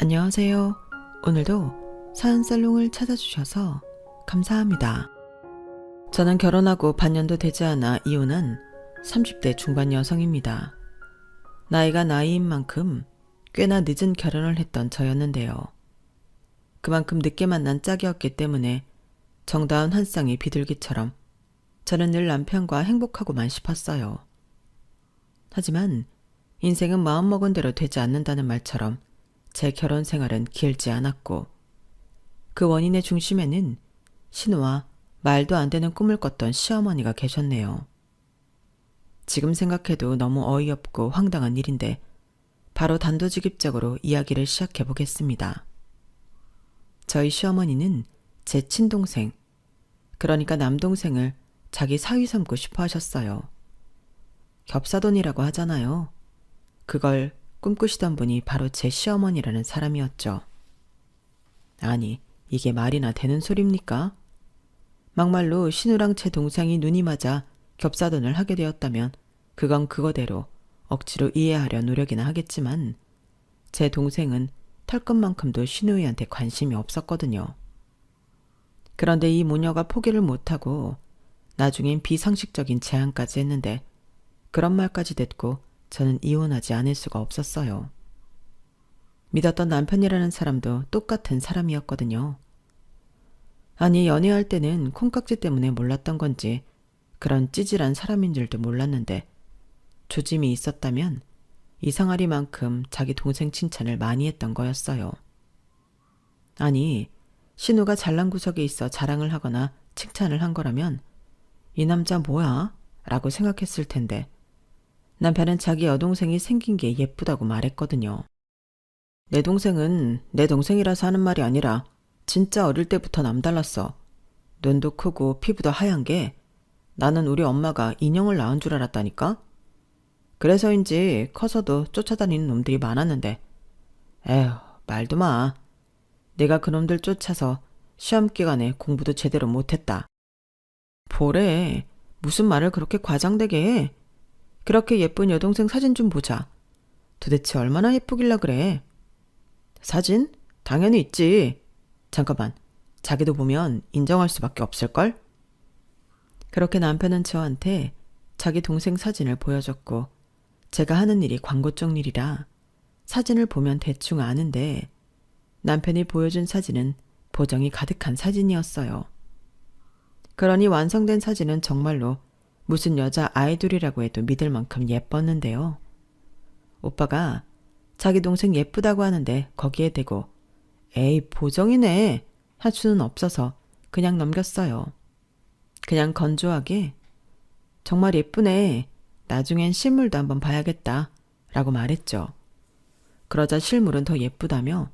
안녕하세요. 오늘도 사연살롱을 찾아주셔서 감사합니다. 저는 결혼하고 반년도 되지 않아 이혼한 30대 중반 여성입니다. 나이가 나이인 만큼 꽤나 늦은 결혼을 했던 저였는데요. 그만큼 늦게 만난 짝이었기 때문에 정다운 한 쌍의 비둘기처럼 저는 늘 남편과 행복하고만 싶었어요. 하지만 인생은 마음먹은 대로 되지 않는다는 말처럼 제 결혼 생활은 길지 않았고 그 원인의 중심에는 신우와 말도 안 되는 꿈을 꿨던 시어머니가 계셨네요. 지금 생각해도 너무 어이없고 황당한 일인데 바로 단도직입적으로 이야기를 시작해 보겠습니다. 저희 시어머니는 제 친동생, 그러니까 남동생을 자기 사위 삼고 싶어 하셨어요. 겹사돈이라고 하잖아요. 그걸 꿈꾸시던 분이 바로 제 시어머니라는 사람이었죠. 아니, 이게 말이나 되는 소립니까? 막말로 신우랑 제 동생이 눈이 맞아 겹사돈을 하게 되었다면 그건 그거대로 억지로 이해하려 노력이나 하겠지만 제 동생은 털끝만큼도 신우이한테 관심이 없었거든요. 그런데 이 모녀가 포기를 못하고 나중엔 비상식적인 제안까지 했는데 그런 말까지 듣고 저는 이혼하지 않을 수가 없었어요. 믿었던 남편이라는 사람도 똑같은 사람이었거든요. 아니, 연애할 때는 콩깍지 때문에 몰랐던 건지 그런 찌질한 사람인 줄도 몰랐는데 조짐이 있었다면 이상하리만큼 자기 동생 칭찬을 많이 했던 거였어요. 아니, 신우가 잘난 구석에 있어 자랑을 하거나 칭찬을 한 거라면 이 남자 뭐야? 라고 생각했을 텐데 남편은 자기 여동생이 생긴 게 예쁘다고 말했거든요. 내 동생은 내 동생이라서 하는 말이 아니라 진짜 어릴 때부터 남달랐어. 눈도 크고 피부도 하얀 게 나는 우리 엄마가 인형을 낳은 줄 알았다니까? 그래서인지 커서도 쫓아다니는 놈들이 많았는데 에휴, 말도 마. 내가 그놈들 쫓아서 시험 기간에 공부도 제대로 못했다. 뭐래, 무슨 말을 그렇게 과장되게 해. 그렇게 예쁜 여동생 사진 좀 보자. 도대체 얼마나 예쁘길라 그래. 사진? 당연히 있지. 잠깐만, 자기도 보면 인정할 수밖에 없을걸? 그렇게 남편은 저한테 자기 동생 사진을 보여줬고 제가 하는 일이 광고 쪽 일이라 사진을 보면 대충 아는데 남편이 보여준 사진은 보정이 가득한 사진이었어요. 그러니 완성된 사진은 정말로 무슨 여자 아이돌이라고 해도 믿을 만큼 예뻤는데요. 오빠가 자기 동생 예쁘다고 하는데 거기에 대고 에이, 보정이네 할 수는 없어서 그냥 넘겼어요. 그냥 건조하게 정말 예쁘네. 나중엔 실물도 한번 봐야겠다 라고 말했죠. 그러자 실물은 더 예쁘다며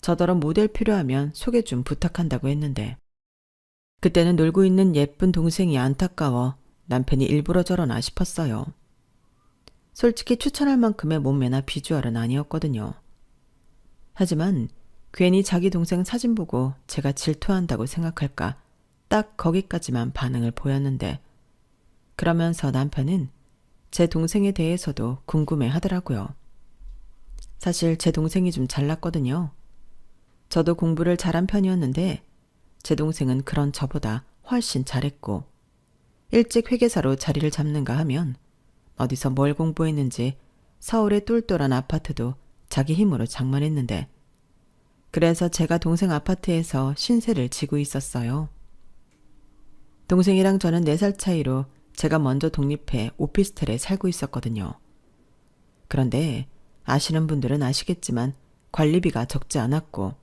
저더러 모델 필요하면 소개 좀 부탁한다고 했는데 그때는 놀고 있는 예쁜 동생이 안타까워 남편이 일부러 저러나 싶었어요. 솔직히 추천할 만큼의 몸매나 비주얼은 아니었거든요. 하지만 괜히 자기 동생 사진 보고 제가 질투한다고 생각할까 딱 거기까지만 반응을 보였는데 그러면서 남편은 제 동생에 대해서도 궁금해 하더라고요. 사실 제 동생이 좀 잘났거든요. 저도 공부를 잘한 편이었는데 제 동생은 그런 저보다 훨씬 잘했고 일찍 회계사로 자리를 잡는가 하면 어디서 뭘 공부했는지 서울의 똘똘한 아파트도 자기 힘으로 장만했는데 그래서 제가 동생 아파트에서 신세를 지고 있었어요. 동생이랑 저는 4살 차이로 제가 먼저 독립해 오피스텔에 살고 있었거든요. 그런데 아시는 분들은 아시겠지만 관리비가 적지 않았고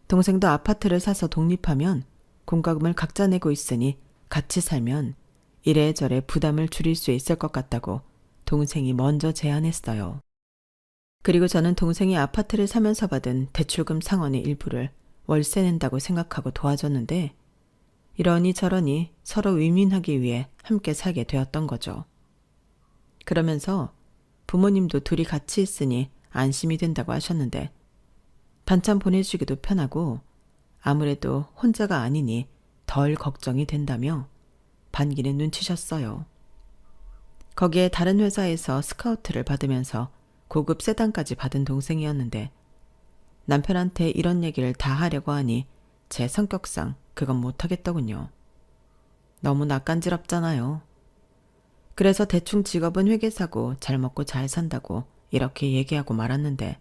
동생도 아파트를 사서 독립하면 공과금을 각자 내고 있으니 같이 살면 이래저래 부담을 줄일 수 있을 것 같다고 동생이 먼저 제안했어요. 그리고 저는 동생이 아파트를 사면서 받은 대출금 상환의 일부를 월세 낸다고 생각하고 도와줬는데 이러니 저러니 서로 윈윈하기 위해 함께 살게 되었던 거죠. 그러면서 부모님도 둘이 같이 있으니 안심이 된다고 하셨는데 반찬 보내주기도 편하고 아무래도 혼자가 아니니 덜 걱정이 된다며 반기는 눈치셨어요. 거기에 다른 회사에서 스카우트를 받으면서 고급 세단까지 받은 동생이었는데 남편한테 이런 얘기를 다 하려고 하니 제 성격상 그건 못하겠더군요. 너무 낯간지럽잖아요. 그래서 대충 직업은 회계사고 잘 먹고 잘 산다고 이렇게 얘기하고 말았는데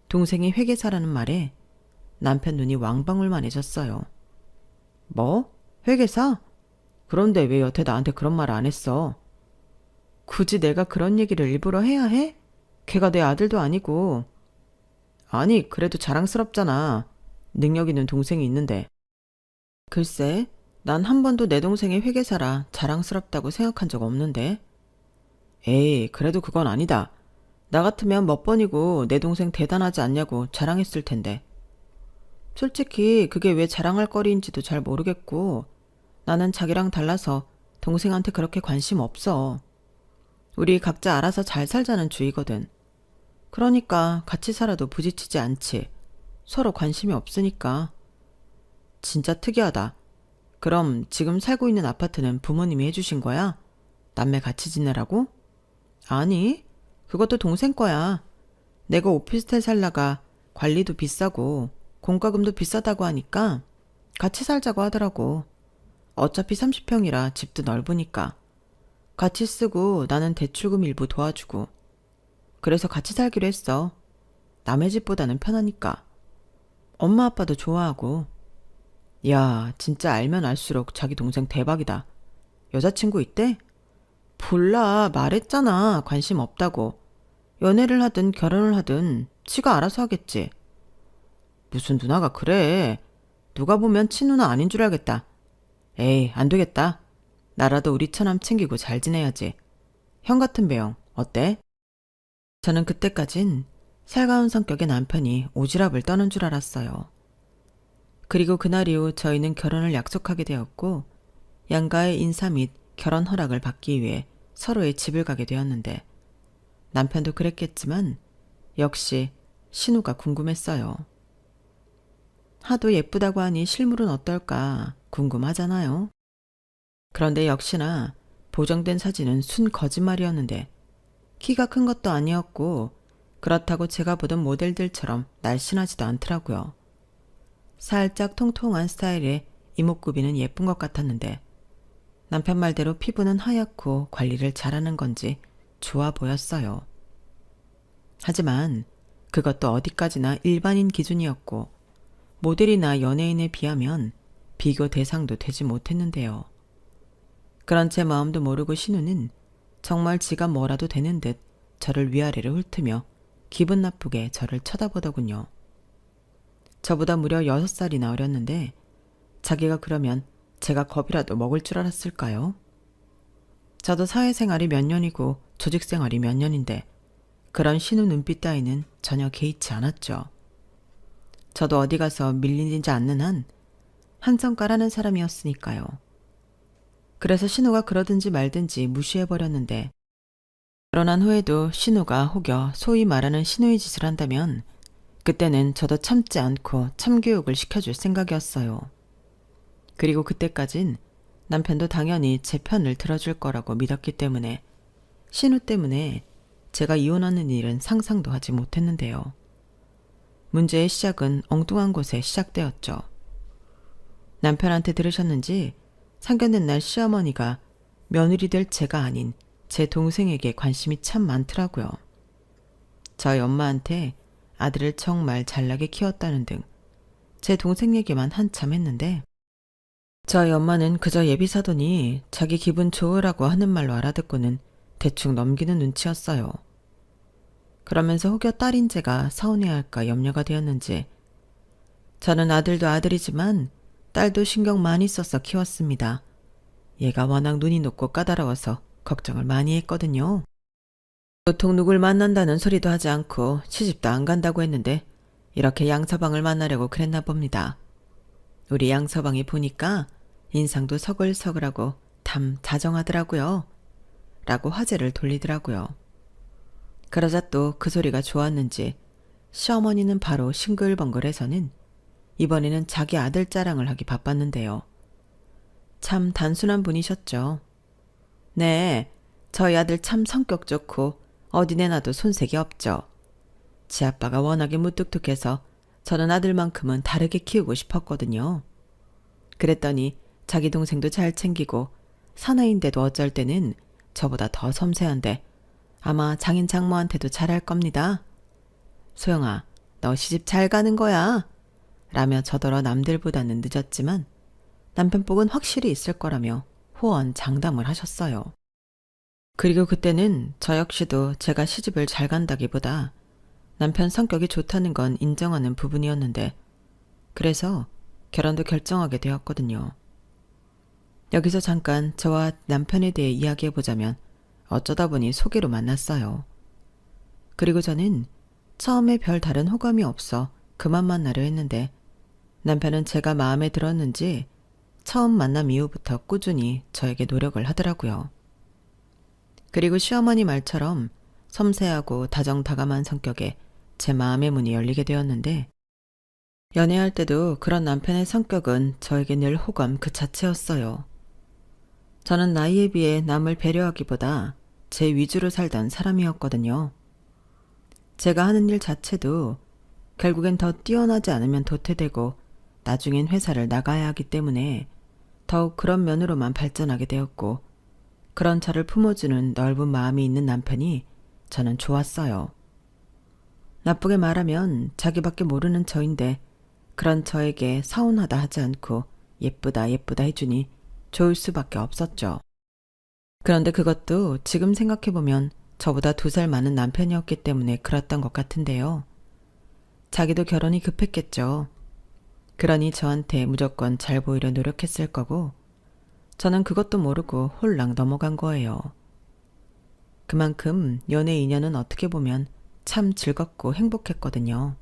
동생이 회계사라는 말에 남편 눈이 왕방울만해졌어요. 뭐? 회계사? 그런데 왜 여태 나한테 그런 말 안 했어? 굳이 내가 그런 얘기를 일부러 해야 해? 걔가 내 아들도 아니고. 아니, 그래도 자랑스럽잖아. 능력 있는 동생이 있는데. 글쎄, 난 한 번도 내 동생이 회계사라 자랑스럽다고 생각한 적 없는데. 에이, 그래도 그건 아니다. 나 같으면 몇 번이고 내 동생 대단하지 않냐고 자랑했을 텐데. 솔직히 그게 왜 자랑할 거리인지도 잘 모르겠고 나는 자기랑 달라서 동생한테 그렇게 관심 없어. 우리 각자 알아서 잘 살자는 주의거든. 그러니까 같이 살아도 부딪히지 않지. 서로 관심이 없으니까. 진짜 특이하다. 그럼 지금 살고 있는 아파트는 부모님이 해주신 거야? 남매 같이 지내라고? 아니, 그것도 동생 거야. 내가 오피스텔 살다가 관리도 비싸고 공과금도 비싸다고 하니까 같이 살자고 하더라고. 어차피 30평이라 집도 넓으니까. 같이 쓰고 나는 대출금 일부 도와주고. 그래서 같이 살기로 했어. 남의 집보다는 편하니까. 엄마 아빠도 좋아하고. 야, 진짜 알면 알수록 자기 동생 대박이다. 여자친구 있대? 몰라, 말했잖아. 관심 없다고. 연애를 하든 결혼을 하든 지가 알아서 하겠지. 무슨 누나가 그래. 누가 보면 친누나 아닌 줄 알겠다. 에이, 안 되겠다. 나라도 우리 처남 챙기고 잘 지내야지. 형 같은 배영 어때? 저는 그때까진 살가운 성격의 남편이 오지랖을 떠는 줄 알았어요. 그리고 그날 이후 저희는 결혼을 약속하게 되었고 양가의 인사 및 결혼 허락을 받기 위해 서로의 집을 가게 되었는데 남편도 그랬겠지만 역시 신우가 궁금했어요. 하도 예쁘다고 하니 실물은 어떨까 궁금하잖아요. 그런데 역시나 보정된 사진은 순 거짓말이었는데 키가 큰 것도 아니었고 그렇다고 제가 보던 모델들처럼 날씬하지도 않더라고요. 살짝 통통한 스타일의 이목구비는 예쁜 것 같았는데 남편 말대로 피부는 하얗고 관리를 잘하는 건지 좋아 보였어요. 하지만 그것도 어디까지나 일반인 기준이었고 모델이나 연예인에 비하면 비교 대상도 되지 못했는데요. 그런 제 마음도 모르고 신우는 정말 지가 뭐라도 되는 듯 저를 위아래로 훑으며 기분 나쁘게 저를 쳐다보더군요. 저보다 무려 6살이나 어렸는데 자기가 그러면 제가 겁이라도 먹을 줄 알았을까요? 저도 사회생활이 몇 년이고 조직생활이 몇 년인데 그런 신우 눈빛 따위는 전혀 개의치 않았죠. 저도 어디 가서 밀리지 않는 한 한성가라는 사람이었으니까요. 그래서 신우가 그러든지 말든지 무시해버렸는데 결혼한 후에도 신우가 혹여 소위 말하는 신우의 짓을 한다면 그때는 저도 참지 않고 참교육을 시켜줄 생각이었어요. 그리고 그때까진 남편도 당연히 제 편을 들어줄 거라고 믿었기 때문에 신우 때문에 제가 이혼하는 일은 상상도 하지 못했는데요. 문제의 시작은 엉뚱한 곳에 시작되었죠. 남편한테 들으셨는지 상견례 날 시어머니가 며느리 될 제가 아닌 제 동생에게 관심이 참 많더라고요. 저희 엄마한테 아들을 정말 잘나게 키웠다는 등 제 동생 얘기만 한참 했는데 저희 엄마는 그저 예비사돈이 자기 기분 좋으라고 하는 말로 알아듣고는 대충 넘기는 눈치였어요. 그러면서 혹여 딸인 제가 서운해할까 염려가 되었는지 저는 아들도 아들이지만 딸도 신경 많이 써서 키웠습니다. 얘가 워낙 눈이 높고 까다로워서 걱정을 많이 했거든요. 도통 누굴 만난다는 소리도 하지 않고 시집도 안 간다고 했는데 이렇게 양서방을 만나려고 그랬나 봅니다. 우리 양서방이 보니까 인상도 서글서글하고 참 다정하더라고요. 라고 화제를 돌리더라고요. 그러자 또 그 소리가 좋았는지 시어머니는 바로 싱글벙글해서는 이번에는 자기 아들 자랑을 하기 바빴는데요. 참 단순한 분이셨죠. 네, 저희 아들 참 성격 좋고 어디 내놔도 손색이 없죠. 지 아빠가 워낙에 무뚝뚝해서 저는 아들만큼은 다르게 키우고 싶었거든요. 그랬더니 자기 동생도 잘 챙기고 사나이인데도 어쩔 때는 저보다 더 섬세한데 아마 장인 장모한테도 잘할 겁니다. 소영아, 너 시집 잘 가는 거야. 라며 저더러 남들보다는 늦었지만 남편복은 확실히 있을 거라며 호언 장담을 하셨어요. 그리고 그때는 저 역시도 제가 시집을 잘 간다기보다 남편 성격이 좋다는 건 인정하는 부분이었는데 그래서 결혼도 결정하게 되었거든요. 여기서 잠깐 저와 남편에 대해 이야기해보자면 어쩌다 보니 소개로 만났어요. 그리고 저는 처음에 별 다른 호감이 없어 그만 만나려 했는데 남편은 제가 마음에 들었는지 처음 만남 이후부터 꾸준히 저에게 노력을 하더라고요. 그리고 시어머니 말처럼 섬세하고 다정다감한 성격에 제 마음의 문이 열리게 되었는데 연애할 때도 그런 남편의 성격은 저에게 늘 호감 그 자체였어요. 저는 나이에 비해 남을 배려하기보다 제 위주로 살던 사람이었거든요. 제가 하는 일 자체도 결국엔 더 뛰어나지 않으면 도태되고 나중엔 회사를 나가야 하기 때문에 더욱 그런 면으로만 발전하게 되었고 그런 저를 품어주는 넓은 마음이 있는 남편이 저는 좋았어요. 나쁘게 말하면 자기밖에 모르는 저인데 그런 저에게 서운하다 하지 않고 예쁘다 예쁘다 해주니 좋을 수밖에 없었죠. 그런데 그것도 지금 생각해보면 저보다 2살 많은 남편이었기 때문에 그랬던 것 같은데요. 자기도 결혼이 급했겠죠. 그러니 저한테 무조건 잘 보이려 노력했을 거고 저는 그것도 모르고 홀랑 넘어간 거예요. 그만큼 연애 인연은 어떻게 보면 참 즐겁고 행복했거든요.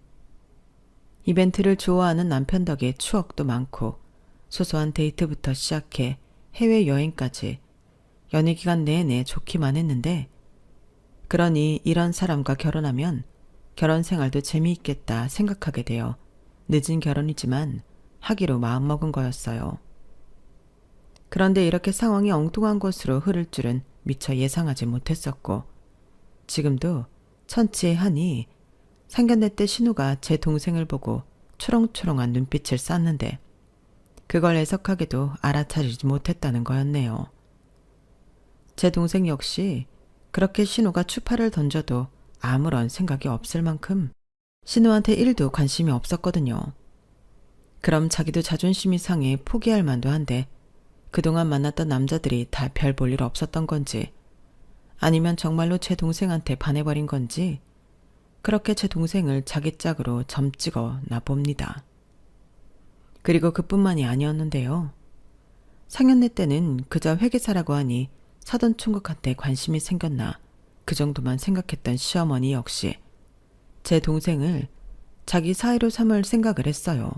이벤트를 좋아하는 남편 덕에 추억도 많고 소소한 데이트부터 시작해 해외여행까지 연애 기간 내내 좋기만 했는데 그러니 이런 사람과 결혼하면 결혼 생활도 재미있겠다 생각하게 되어 늦은 결혼이지만 하기로 마음먹은 거였어요. 그런데 이렇게 상황이 엉뚱한 곳으로 흐를 줄은 미처 예상하지 못했었고 지금도 천치의 한이 상견례 때 신우가 제 동생을 보고 초롱초롱한 눈빛을 쐈는데 그걸 해석하기도 알아차리지 못했다는 거였네요. 제 동생 역시 그렇게 신우가 추파를 던져도 아무런 생각이 없을 만큼 신우한테 1도 관심이 없었거든요. 그럼 자기도 자존심이 상해 포기할 만도 한데 그동안 만났던 남자들이 다 별 볼 일 없었던 건지 아니면 정말로 제 동생한테 반해버린 건지 그렇게 제 동생을 자기 짝으로 점찍어 놔봅니다. 그리고 그뿐만이 아니었는데요. 상견례 때는 그저 회계사라고 하니 사돈 총각한테 관심이 생겼나 그 정도만 생각했던 시어머니 역시 제 동생을 자기 사이로 삼을 생각을 했어요.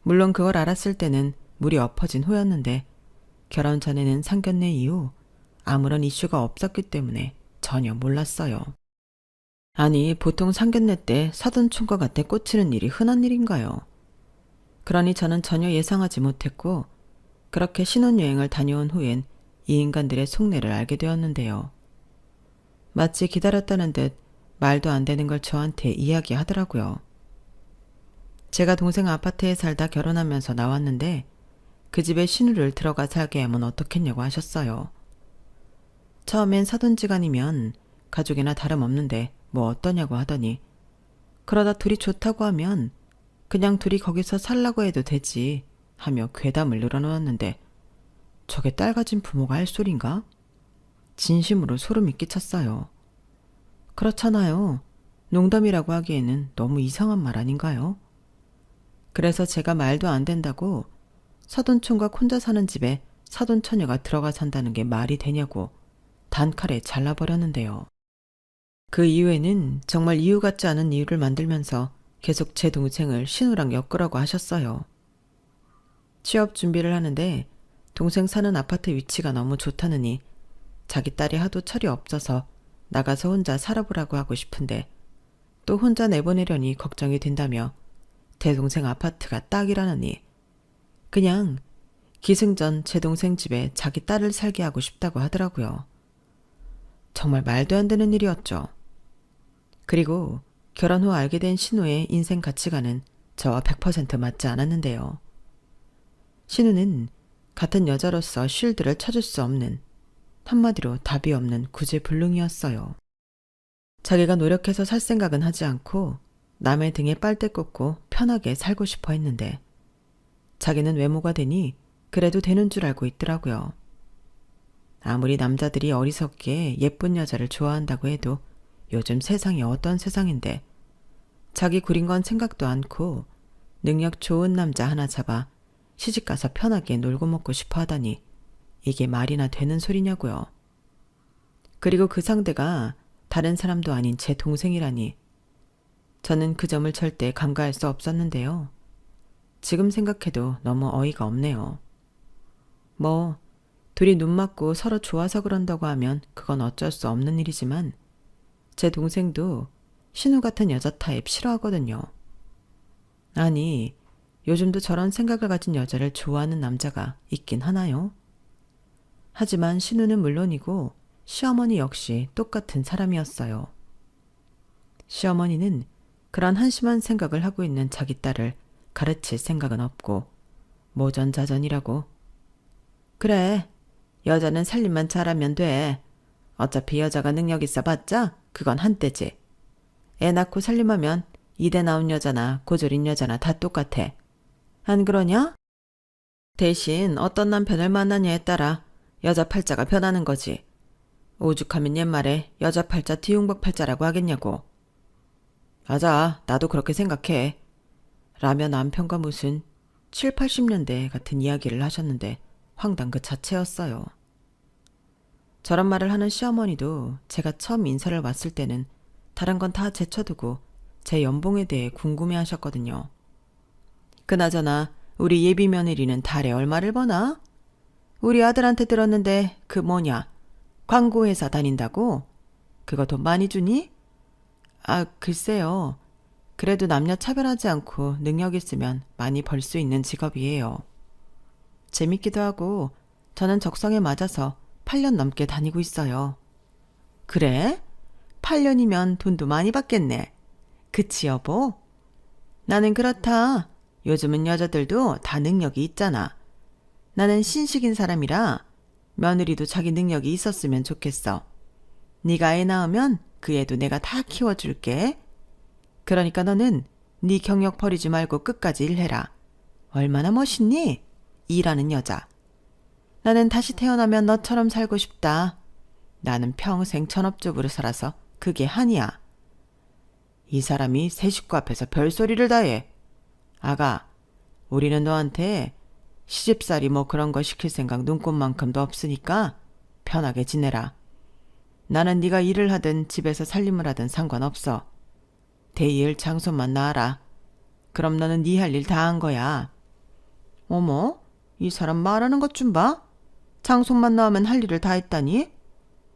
물론 그걸 알았을 때는 물이 엎어진 후였는데 결혼 전에는 상견례 이후 아무런 이슈가 없었기 때문에 전혀 몰랐어요. 아니 보통 상견례 때 사돈 총각한테 꽂히는 일이 흔한 일인가요? 그러니 저는 전혀 예상하지 못했고 그렇게 신혼여행을 다녀온 후엔 이 인간들의 속내를 알게 되었는데요. 마치 기다렸다는 듯 말도 안 되는 걸 저한테 이야기하더라고요. 제가 동생 아파트에 살다 결혼하면서 나왔는데 그 집에 신우를 들어가 살게 하면 어떻겠냐고 하셨어요. 처음엔 사돈지간이면 가족이나 다름없는데 뭐 어떠냐고 하더니 그러다 둘이 좋다고 하면 그냥 둘이 거기서 살라고 해도 되지 하며 괴담을 늘어놓았는데 저게 딸 가진 부모가 할 소린가? 진심으로 소름이 끼쳤어요. 그렇잖아요. 농담이라고 하기에는 너무 이상한 말 아닌가요? 그래서 제가 말도 안 된다고 사돈총각 혼자 사는 집에 사돈처녀가 들어가 산다는 게 말이 되냐고 단칼에 잘라버렸는데요. 그 이후에는 정말 이유 같지 않은 이유를 만들면서 계속 제 동생을 신우랑 엮으라고 하셨어요. 취업 준비를 하는데 동생 사는 아파트 위치가 너무 좋다느니 자기 딸이 하도 철이 없어서 나가서 혼자 살아보라고 하고 싶은데 또 혼자 내보내려니 걱정이 된다며 제 동생 아파트가 딱이라느니 그냥 기승전 제 동생 집에 자기 딸을 살게 하고 싶다고 하더라고요. 정말 말도 안 되는 일이었죠. 그리고 결혼 후 알게 된 신우의 인생 가치관은 저와 100% 맞지 않았는데요. 신우는 같은 여자로서 쉴드를 쳐줄 수 없는, 한마디로 답이 없는 구제불능이었어요. 자기가 노력해서 살 생각은 하지 않고 남의 등에 빨대 꽂고 편하게 살고 싶어 했는데 자기는 외모가 되니 그래도 되는 줄 알고 있더라고요. 아무리 남자들이 어리석게 예쁜 여자를 좋아한다고 해도 요즘 세상이 어떤 세상인데 자기 구린 건 생각도 않고 능력 좋은 남자 하나 잡아 시집가서 편하게 놀고 먹고 싶어 하다니 이게 말이나 되는 소리냐고요. 그리고 그 상대가 다른 사람도 아닌 제 동생이라니 저는 그 점을 절대 간과할 수 없었는데요. 지금 생각해도 너무 어이가 없네요. 뭐 둘이 눈 맞고 서로 좋아서 그런다고 하면 그건 어쩔 수 없는 일이지만 제 동생도 신우 같은 여자 타입 싫어하거든요. 아니, 요즘도 저런 생각을 가진 여자를 좋아하는 남자가 있긴 하나요? 하지만 신우는 물론이고 시어머니 역시 똑같은 사람이었어요. 시어머니는 그런 한심한 생각을 하고 있는 자기 딸을 가르칠 생각은 없고 모전자전이라고. 그래, 여자는 살림만 잘하면 돼. 어차피 여자가 능력 있어 봤자 그건 한때지. 애 낳고 살림하면 이대 나온 여자나 고졸인 여자나 다 똑같아. 안 그러냐? 대신 어떤 남편을 만나냐에 따라 여자 팔자가 변하는 거지. 오죽하면 옛말에 여자 팔자 뒤웅박 팔자라고 하겠냐고. 맞아, 나도 그렇게 생각해. 라며 남편과 무슨 7, 80년대 같은 이야기를 하셨는데 황당 그 자체였어요. 저런 말을 하는 시어머니도 제가 처음 인사를 왔을 때는 다른 건 다 제쳐두고 제 연봉에 대해 궁금해하셨거든요. 그나저나 우리 예비 며느리는 달에 얼마를 버나? 우리 아들한테 들었는데 그 뭐냐, 광고회사 다닌다고? 그거 돈 많이 주니? 아, 글쎄요. 그래도 남녀 차별하지 않고 능력 있으면 많이 벌 수 있는 직업이에요. 재밌기도 하고 저는 적성에 맞아서 8년 넘게 다니고 있어요. 그래? 8년이면 돈도 많이 받겠네. 그치 여보? 나는 그렇다. 요즘은 여자들도 다 능력이 있잖아. 나는 신식인 사람이라 며느리도 자기 능력이 있었으면 좋겠어. 네가 애 낳으면 그 애도 내가 다 키워줄게. 그러니까 너는 네 경력 버리지 말고 끝까지 일해라. 얼마나 멋있니? 일하는 여자. 나는 다시 태어나면 너처럼 살고 싶다. 나는 평생 전업주부로 살아서 그게 한이야. 이 사람이 새 식구 앞에서 별소리를 다 해. 아가, 우리는 너한테 시집살이 뭐 그런 거 시킬 생각 눈꼽만큼도 없으니까 편하게 지내라. 나는 네가 일을 하든 집에서 살림을 하든 상관없어. 대일 장소만 나와라. 그럼 너는 네 할 일 다 한 거야. 어머, 이 사람 말하는 것 좀 봐. 장소만 나오면 할 일을 다 했다니?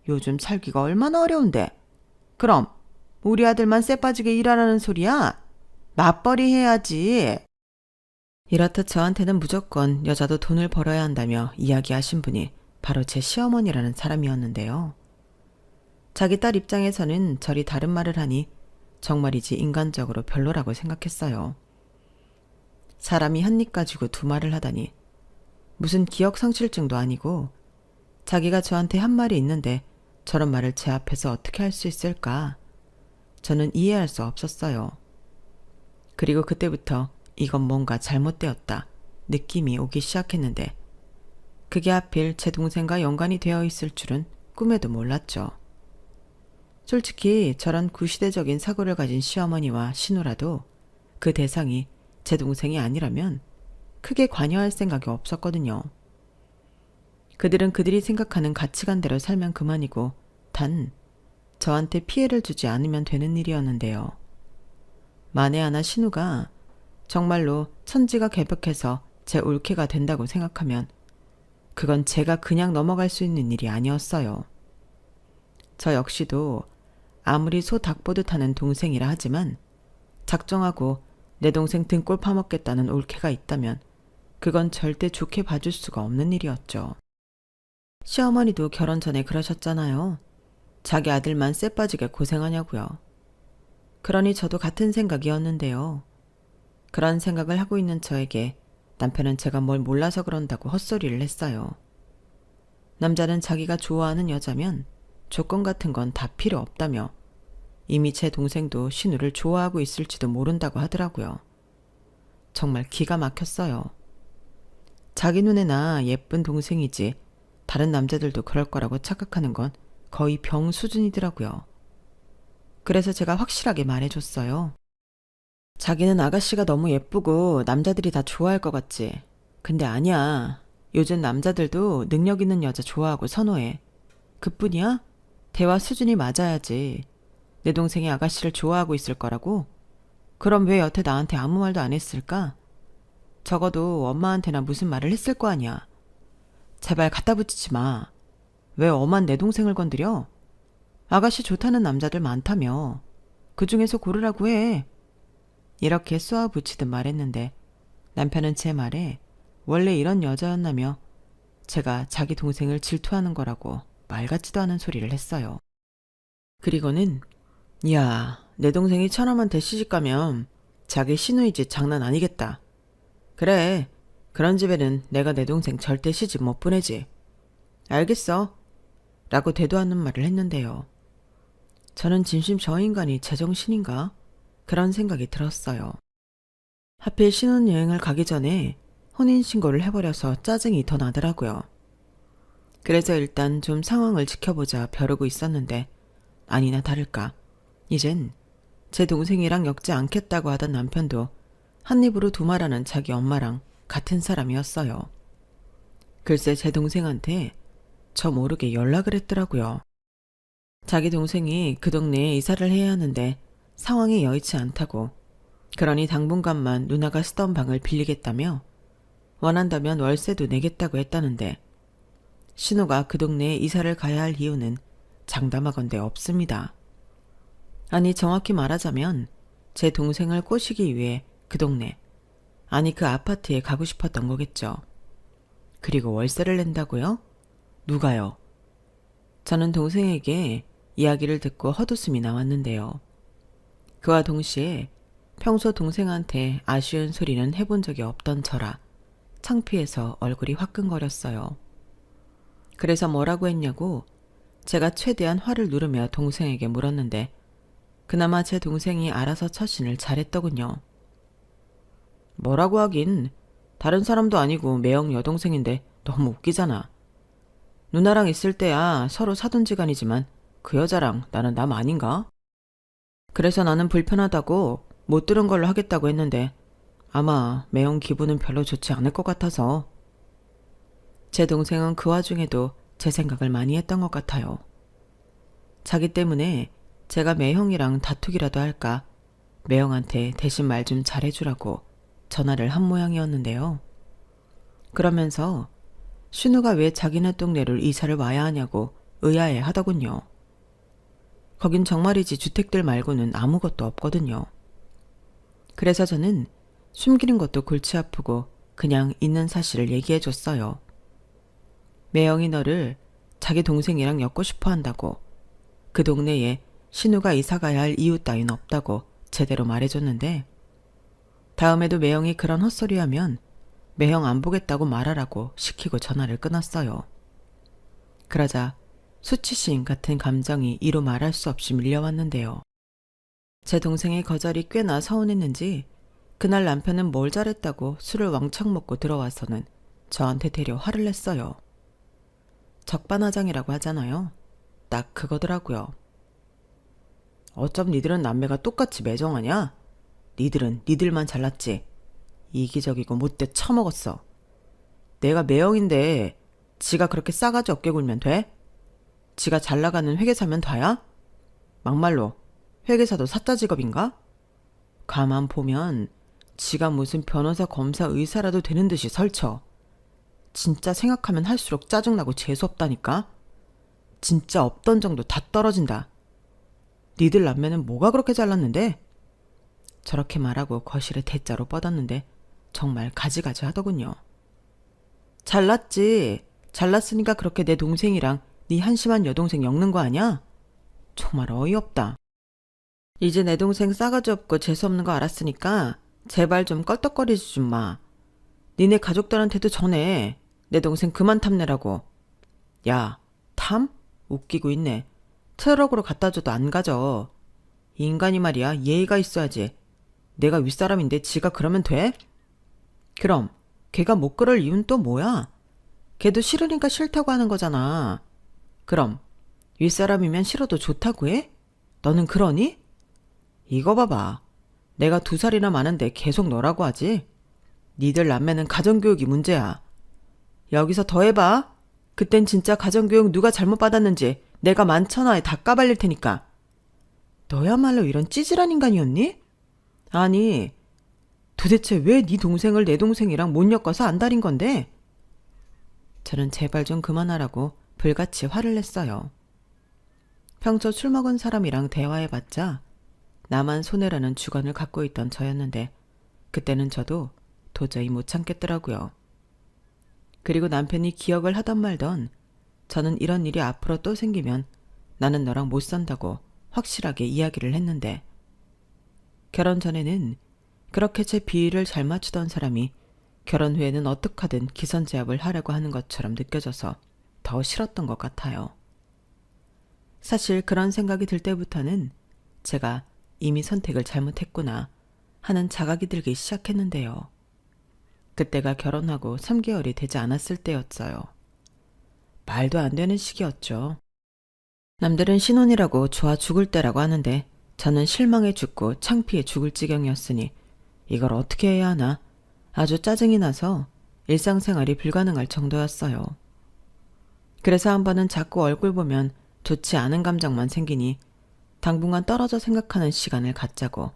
요즘 살기가 얼마나 어려운데. 그럼 우리 아들만 쎄 빠지게 일하라는 소리야? 맞벌이 해야지. 이렇듯 저한테는 무조건 여자도 돈을 벌어야 한다며 이야기하신 분이 바로 제 시어머니라는 사람이었는데요. 자기 딸 입장에서는 저리 다른 말을 하니 정말이지 인간적으로 별로라고 생각했어요. 사람이 한 입 가지고 두 말을 하다니 무슨 기억상실증도 아니고 자기가 저한테 한 말이 있는데 저런 말을 제 앞에서 어떻게 할 수 있을까? 저는 이해할 수 없었어요. 그리고 그때부터 이건 뭔가 잘못되었다 느낌이 오기 시작했는데 그게 하필 제 동생과 연관이 되어 있을 줄은 꿈에도 몰랐죠. 솔직히 저런 구시대적인 사고를 가진 시어머니와 신우라도 그 대상이 제 동생이 아니라면 크게 관여할 생각이 없었거든요. 그들은 그들이 생각하는 가치관대로 살면 그만이고 단 저한테 피해를 주지 않으면 되는 일이었는데요. 만에 하나 신우가 정말로 천지가 개벽해서 제 올케가 된다고 생각하면 그건 제가 그냥 넘어갈 수 있는 일이 아니었어요. 저 역시도 아무리 소 닭 보듯 하는 동생이라 하지만 작정하고 내 동생 등골 파먹겠다는 올케가 있다면 그건 절대 좋게 봐줄 수가 없는 일이었죠. 시어머니도 결혼 전에 그러셨잖아요. 자기 아들만 쎄 빠지게 고생하냐고요. 그러니 저도 같은 생각이었는데요. 그런 생각을 하고 있는 저에게 남편은 제가 뭘 몰라서 그런다고 헛소리를 했어요. 남자는 자기가 좋아하는 여자면 조건 같은 건 다 필요 없다며 이미 제 동생도 신우를 좋아하고 있을지도 모른다고 하더라고요. 정말 기가 막혔어요. 자기 눈에나 예쁜 동생이지 다른 남자들도 그럴 거라고 착각하는 건 거의 병 수준이더라고요. 그래서 제가 확실하게 말해줬어요. 자기는 아가씨가 너무 예쁘고 남자들이 다 좋아할 것 같지. 근데 아니야. 요즘 남자들도 능력 있는 여자 좋아하고 선호해. 그뿐이야? 대화 수준이 맞아야지. 내 동생이 아가씨를 좋아하고 있을 거라고? 그럼 왜 여태 나한테 아무 말도 안 했을까? 적어도 엄마한테나 무슨 말을 했을 거 아니야. 제발 갖다 붙이지 마. 왜 엄한 내 동생을 건드려? 아가씨 좋다는 남자들 많다며. 그 중에서 고르라고 해. 이렇게 쏘아붙이듯 말했는데 남편은 제 말에 원래 이런 여자였나며 제가 자기 동생을 질투하는 거라고 말 같지도 않은 소리를 했어요. 그리고는 야, 내 동생이 처남한테 시집가면 자기 시누이지 장난 아니겠다. 그래, 그런 집에는 내가 내 동생 절대 시집 못 보내지. 알겠어. 라고 대도하는 말을 했는데요. 저는 진심 저 인간이 제정신인가? 그런 생각이 들었어요. 하필 신혼여행을 가기 전에 혼인신고를 해버려서 짜증이 더 나더라고요. 그래서 일단 좀 상황을 지켜보자 벼르고 있었는데 아니나 다를까 이젠 제 동생이랑 엮지 않겠다고 하던 남편도 한 입으로 두말하는 자기 엄마랑 같은 사람이었어요. 글쎄 제 동생한테 저 모르게 연락을 했더라고요. 자기 동생이 그 동네에 이사를 해야 하는데 상황이 여의치 않다고 그러니 당분간만 누나가 쓰던 방을 빌리겠다며 원한다면 월세도 내겠다고 했다는데 신우가 그 동네에 이사를 가야 할 이유는 장담하건대 없습니다. 아니 정확히 말하자면 제 동생을 꼬시기 위해 그 동네, 아니 그 아파트에 가고 싶었던 거겠죠. 그리고 월세를 낸다고요? 누가요? 저는 동생에게 이야기를 듣고 헛웃음이 나왔는데요. 그와 동시에 평소 동생한테 아쉬운 소리는 해본 적이 없던 저라 창피해서 얼굴이 화끈거렸어요. 그래서 뭐라고 했냐고 제가 최대한 화를 누르며 동생에게 물었는데 그나마 제 동생이 알아서 처신을 잘했더군요. 뭐라고 하긴 다른 사람도 아니고 매형 여동생인데 너무 웃기잖아. 누나랑 있을 때야 서로 사돈지간이지만 그 여자랑 나는 남 아닌가? 그래서 나는 불편하다고 못 들은 걸로 하겠다고 했는데 아마 매형 기분은 별로 좋지 않을 것 같아서. 제 동생은 그 와중에도 제 생각을 많이 했던 것 같아요. 자기 때문에 제가 매형이랑 다투기라도 할까 매형한테 대신 말 좀 잘해주라고 전화를 한 모양이었는데요. 그러면서 신우가 왜 자기네 동네를 이사를 와야 하냐고 의아해 하더군요. 거긴 정말이지 주택들 말고는 아무것도 없거든요. 그래서 저는 숨기는 것도 골치 아프고 그냥 있는 사실을 얘기해 줬어요. 매형이 너를 자기 동생이랑 엮고 싶어 한다고, 그 동네에 신우가 이사 가야 할 이유 따윈 없다고 제대로 말해줬는데 다음에도 매형이 그런 헛소리하면 매형 안 보겠다고 말하라고 시키고 전화를 끊었어요. 그러자 수치심 같은 감정이 이루 말할 수 없이 밀려왔는데요. 제 동생의 거절이 꽤나 서운했는지 그날 남편은 뭘 잘했다고 술을 왕창 먹고 들어와서는 저한테 대려 화를 냈어요. 적반하장이라고 하잖아요. 딱 그거더라고요. 어쩜 니들은 남매가 똑같이 매정하냐? 니들은 니들만 잘났지. 이기적이고 못돼 처먹었어. 내가 매형인데 지가 그렇게 싸가지 없게 굴면 돼? 지가 잘나가는 회계사면 다야? 막말로 회계사도 사자 직업인가? 가만 보면 지가 무슨 변호사, 검사, 의사라도 되는 듯이 설쳐. 진짜 생각하면 할수록 짜증나고 재수없다니까? 진짜 없던 정도 다 떨어진다. 니들 남매는 뭐가 그렇게 잘났는데? 저렇게 말하고 거실에 대자로 뻗었는데 정말 가지가지 하더군요. 잘났지. 잘났으니까 그렇게 내 동생이랑 네 한심한 여동생 엮는 거 아냐? 정말 어이없다. 이제 내 동생 싸가지 없고 재수없는 거 알았으니까 제발 좀 껄떡거리지 좀 마. 니네 가족들한테도 전해. 내 동생 그만 탐내라고. 야, 탐? 웃기고 있네. 트럭으로 갖다 줘도 안 가져. 이 인간이 말이야 예의가 있어야지. 내가 윗사람인데 지가 그러면 돼? 그럼 걔가 못 그럴 이유는 또 뭐야? 걔도 싫으니까 싫다고 하는 거잖아. 그럼 윗사람이면 싫어도 좋다고 해? 너는 그러니? 이거 봐봐. 내가 2살이나 많은데 계속 너라고 하지? 니들 남매는 가정교육이 문제야. 여기서 더 해봐. 그땐 진짜 가정교육 누가 잘못 받았는지 내가 만천하에 다 까발릴 테니까. 너야말로 이런 찌질한 인간이었니? 아니, 도대체 왜 네 동생을 내 동생이랑 못 엮어서 안달인 건데? 저는 제발 좀 그만하라고 불같이 화를 냈어요. 평소 술 먹은 사람이랑 대화해봤자 나만 손해라는 주관을 갖고 있던 저였는데 그때는 저도 도저히 못 참겠더라고요. 그리고 남편이 기억을 하던 말던 저는 이런 일이 앞으로 또 생기면 나는 너랑 못 산다고 확실하게 이야기를 했는데 결혼 전에는 그렇게 제 비위를 잘 맞추던 사람이 결혼 후에는 어떡하든 기선제압을 하려고 하는 것처럼 느껴져서 더 싫었던 것 같아요. 사실 그런 생각이 들 때부터는 제가 이미 선택을 잘못했구나 하는 자각이 들기 시작했는데요. 그때가 결혼하고 3개월이 되지 않았을 때였어요. 말도 안 되는 시기였죠. 남들은 신혼이라고 좋아 죽을 때라고 하는데 저는 실망해 죽고 창피해 죽을 지경이었으니 이걸 어떻게 해야 하나 아주 짜증이 나서 일상생활이 불가능할 정도였어요. 그래서 한 번은 자꾸 얼굴 보면 좋지 않은 감정만 생기니 당분간 떨어져 생각하는 시간을 갖자고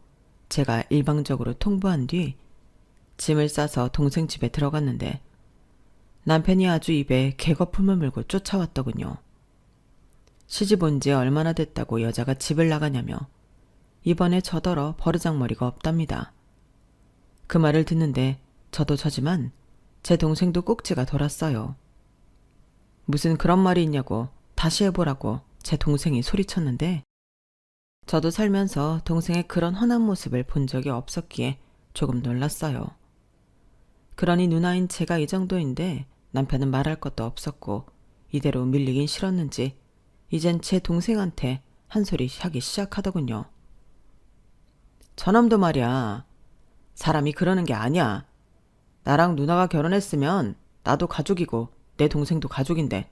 제가 일방적으로 통보한 뒤 짐을 싸서 동생 집에 들어갔는데 남편이 아주 입에 개거품을 물고 쫓아왔더군요. 시집 온 지 얼마나 됐다고 여자가 집을 나가냐며 이번에 저더러 버르장머리가 없답니다. 그 말을 듣는데 저도 저지만 제 동생도 꼭지가 돌았어요. 무슨 그런 말이 있냐고 다시 해보라고 제 동생이 소리쳤는데 저도 살면서 동생의 그런 훤한 모습을 본 적이 없었기에 조금 놀랐어요. 그러니 누나인 제가 이 정도인데 남편은 말할 것도 없었고 이대로 밀리긴 싫었는지 이젠 제 동생한테 한 소리 하기 시작하더군요. 저놈도 말이야. 사람이 그러는 게 아니야. 나랑 누나가 결혼했으면 나도 가족이고 내 동생도 가족인데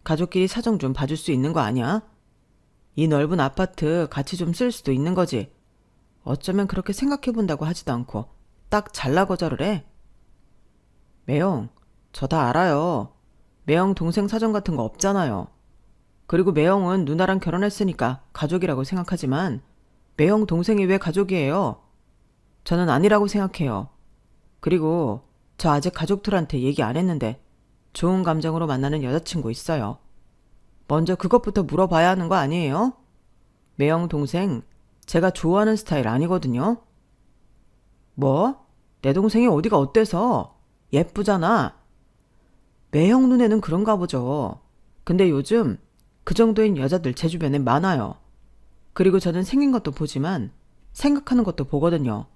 가족끼리 사정 좀 봐줄 수 있는 거 아니야? 이 넓은 아파트 같이 좀 쓸 수도 있는 거지. 어쩌면 그렇게 생각해본다고 하지도 않고 딱 잘라 거절을 해. 매영, 저 다 알아요. 매영 동생 사정 같은 거 없잖아요. 그리고 매영은 누나랑 결혼했으니까 가족이라고 생각하지만 매영 동생이 왜 가족이에요? 저는 아니라고 생각해요. 그리고 저 아직 가족들한테 얘기 안 했는데 좋은 감정으로 만나는 여자친구 있어요. 먼저 그것부터 물어봐야 하는 거 아니에요? 매영 동생 제가 좋아하는 스타일 아니거든요. 뭐? 내 동생이 어디가 어때서? 예쁘잖아. 매형 눈에는 그런가 보죠. 근데 요즘 그 정도인 여자들 제 주변에 많아요. 그리고 저는 생긴 것도 보지만 생각하는 것도 보거든요.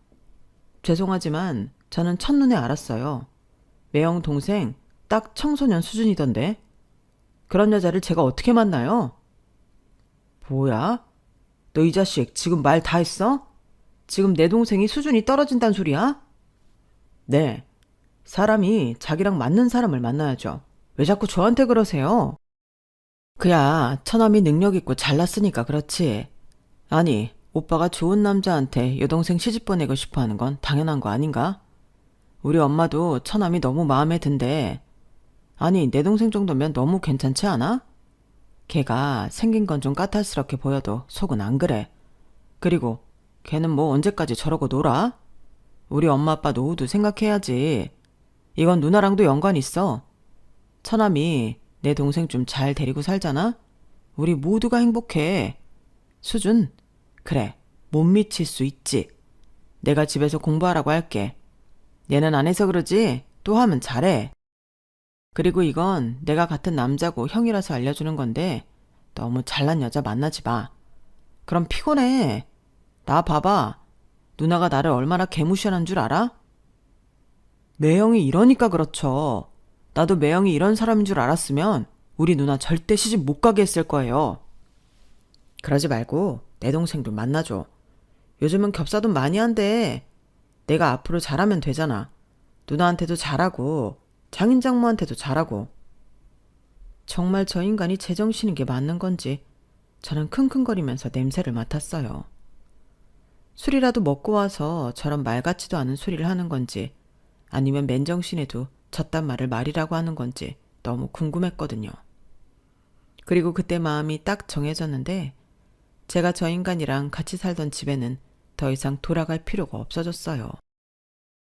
죄송하지만 저는 첫눈에 알았어요. 매형 동생 딱 청소년 수준이던데. 그런 여자를 제가 어떻게 만나요? 뭐야? 너 이 자식 지금 말 다 했어? 지금 내 동생이 수준이 떨어진단 소리야? 네. 사람이 자기랑 맞는 사람을 만나야죠. 왜 자꾸 저한테 그러세요? 그야 처남이 능력 있고 잘났으니까 그렇지. 아니, 오빠가 좋은 남자한테 여동생 시집 보내고 싶어 하는 건 당연한 거 아닌가? 우리 엄마도 처남이 너무 마음에 든대. 아니, 내 동생 정도면 너무 괜찮지 않아? 걔가 생긴 건 좀 까탈스럽게 보여도 속은 안 그래. 그리고 걔는 뭐 언제까지 저러고 놀아? 우리 엄마 아빠 노후도 생각해야지. 이건 누나랑도 연관 있어. 처남이 내 동생 좀 잘 데리고 살잖아? 우리 모두가 행복해. 수준? 그래, 못 미칠 수 있지. 내가 집에서 공부하라고 할게. 얘는 안 해서 그러지? 또 하면 잘해. 그리고 이건 내가 같은 남자고 형이라서 알려주는 건데 너무 잘난 여자 만나지 마. 그럼 피곤해. 나 봐봐. 누나가 나를 얼마나 개무시하는 줄 알아? 매형이 이러니까 그렇죠. 나도 매형이 이런 사람인 줄 알았으면 우리 누나 절대 시집 못 가게 했을 거예요. 그러지 말고 내 동생도 만나줘. 요즘은 겹사돈 많이 한대. 내가 앞으로 잘하면 되잖아. 누나한테도 잘하고 장인장모한테도 잘하고. 정말 저 인간이 제정신인 게 맞는 건지 저는 킁킁거리면서 냄새를 맡았어요. 술이라도 먹고 와서 저런 말 같지도 않은 소리를 하는 건지 아니면 맨정신에도 저딴 말을 말이라고 하는 건지 너무 궁금했거든요. 그리고 그때 마음이 딱 정해졌는데 제가 저 인간이랑 같이 살던 집에는 더 이상 돌아갈 필요가 없어졌어요.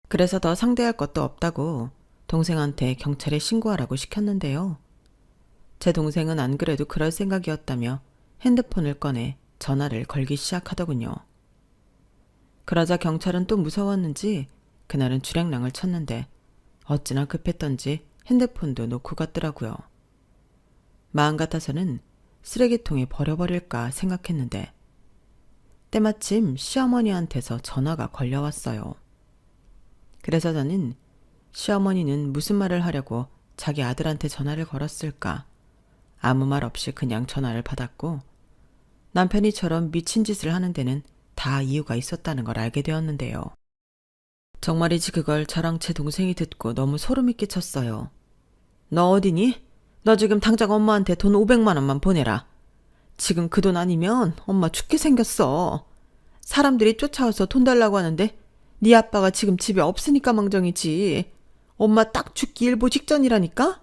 그래서 더 상대할 것도 없다고 동생한테 경찰에 신고하라고 시켰는데요. 제 동생은 안 그래도 그럴 생각이었다며 핸드폰을 꺼내 전화를 걸기 시작하더군요. 그러자 경찰은 또 무서웠는지 그날은 주랭랑을 쳤는데 어찌나 급했던지 핸드폰도 놓고 갔더라고요. 마음 같아서는 쓰레기통에 버려버릴까 생각했는데 때마침 시어머니한테서 전화가 걸려왔어요. 그래서 저는 시어머니는 무슨 말을 하려고 자기 아들한테 전화를 걸었을까 아무 말 없이 그냥 전화를 받았고 남편이 저런 미친 짓을 하는 데는 다 이유가 있었다는 걸 알게 되었는데요. 정말이지 그걸 저랑 제 동생이 듣고 너무 소름이 끼쳤어요. 너 어디니? 너 지금 당장 엄마한테 돈 500만 원만 보내라. 지금 그 돈 아니면 엄마 죽게 생겼어. 사람들이 쫓아와서 돈 달라고 하는데 네 아빠가 지금 집에 없으니까 망정이지. 엄마 딱 죽기 일보 직전이라니까?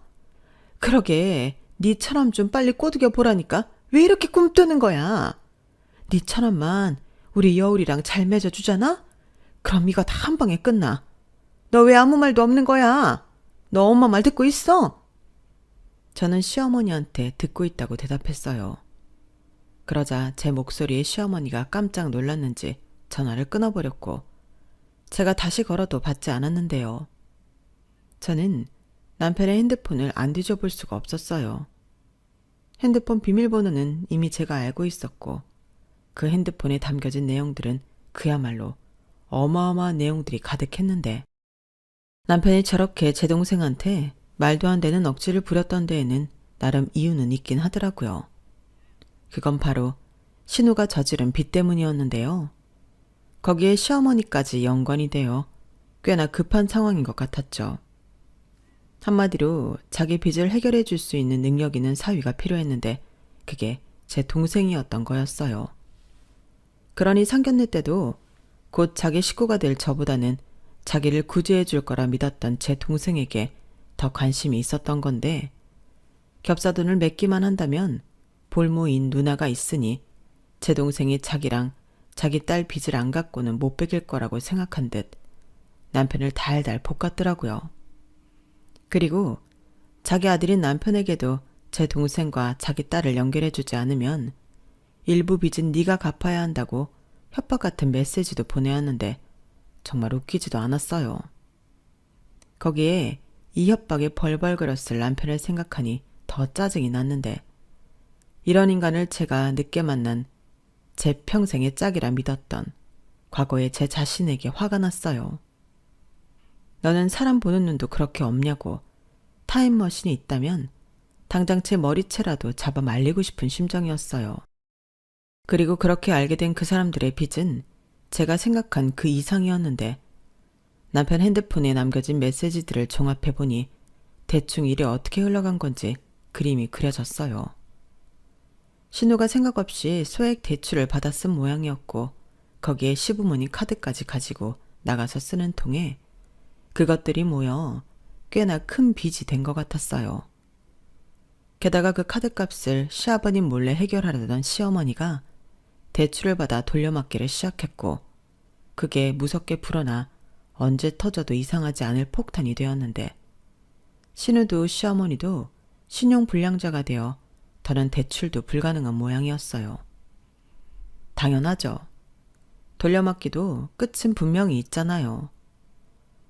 그러게 니처럼 좀 빨리 꼬드겨 보라니까 왜 이렇게 꿈뜨는 거야? 니처럼만 우리 여울이랑 잘 맺어주잖아? 그럼 이거 다 한 방에 끝나. 너 왜 아무 말도 없는 거야? 너 엄마 말 듣고 있어? 저는 시어머니한테 듣고 있다고 대답했어요. 그러자 제 목소리에 시어머니가 깜짝 놀랐는지 전화를 끊어버렸고 제가 다시 걸어도 받지 않았는데요. 저는 남편의 핸드폰을 안 뒤져볼 수가 없었어요. 핸드폰 비밀번호는 이미 제가 알고 있었고 그 핸드폰에 담겨진 내용들은 그야말로 어마어마한 내용들이 가득했는데 남편이 저렇게 제 동생한테 말도 안 되는 억지를 부렸던 데에는 나름 이유는 있긴 하더라고요. 그건 바로 신우가 저지른 빚 때문이었는데요. 거기에 시어머니까지 연관이 되어 꽤나 급한 상황인 것 같았죠. 한마디로 자기 빚을 해결해 줄 수 있는 능력 있는 사위가 필요했는데 그게 제 동생이었던 거였어요. 그러니 상견례 때도 곧 자기 식구가 될 저보다는 자기를 구제해 줄 거라 믿었던 제 동생에게 더 관심이 있었던 건데 겹사돈을 맺기만 한다면 볼모인 누나가 있으니 제 동생이 자기랑 자기 딸 빚을 안 갚고는 못 베길 거라고 생각한 듯 남편을 달달 볶았더라고요. 그리고 자기 아들인 남편에게도 제 동생과 자기 딸을 연결해 주지 않으면 일부 빚은 네가 갚아야 한다고 협박 같은 메시지도 보내왔는데 정말 웃기지도 않았어요. 거기에 이 협박에 벌벌 걸었을 남편을 생각하니 더 짜증이 났는데 이런 인간을 제가 늦게 만난 제 평생의 짝이라 믿었던 과거의 제 자신에게 화가 났어요. 너는 사람 보는 눈도 그렇게 없냐고 타임머신이 있다면 당장 제 머리채라도 잡아 말리고 싶은 심정이었어요. 그리고 그렇게 알게 된 그 사람들의 빚은 제가 생각한 그 이상이었는데 남편 핸드폰에 남겨진 메시지들을 종합해보니 대충 일이 어떻게 흘러간 건지 그림이 그려졌어요. 신우가 생각 없이 소액 대출을 받아 쓴 모양이었고 거기에 시부모님 카드까지 가지고 나가서 쓰는 통에 그것들이 모여 꽤나 큰 빚이 된 것 같았어요. 게다가 그 카드값을 시아버님 몰래 해결하려던 시어머니가 대출을 받아 돌려막기를 시작했고 그게 무섭게 불어나 언제 터져도 이상하지 않을 폭탄이 되었는데 신우도 시어머니도 신용불량자가 되어 더는 대출도 불가능한 모양이었어요. 당연하죠. 돌려막기도 끝은 분명히 있잖아요.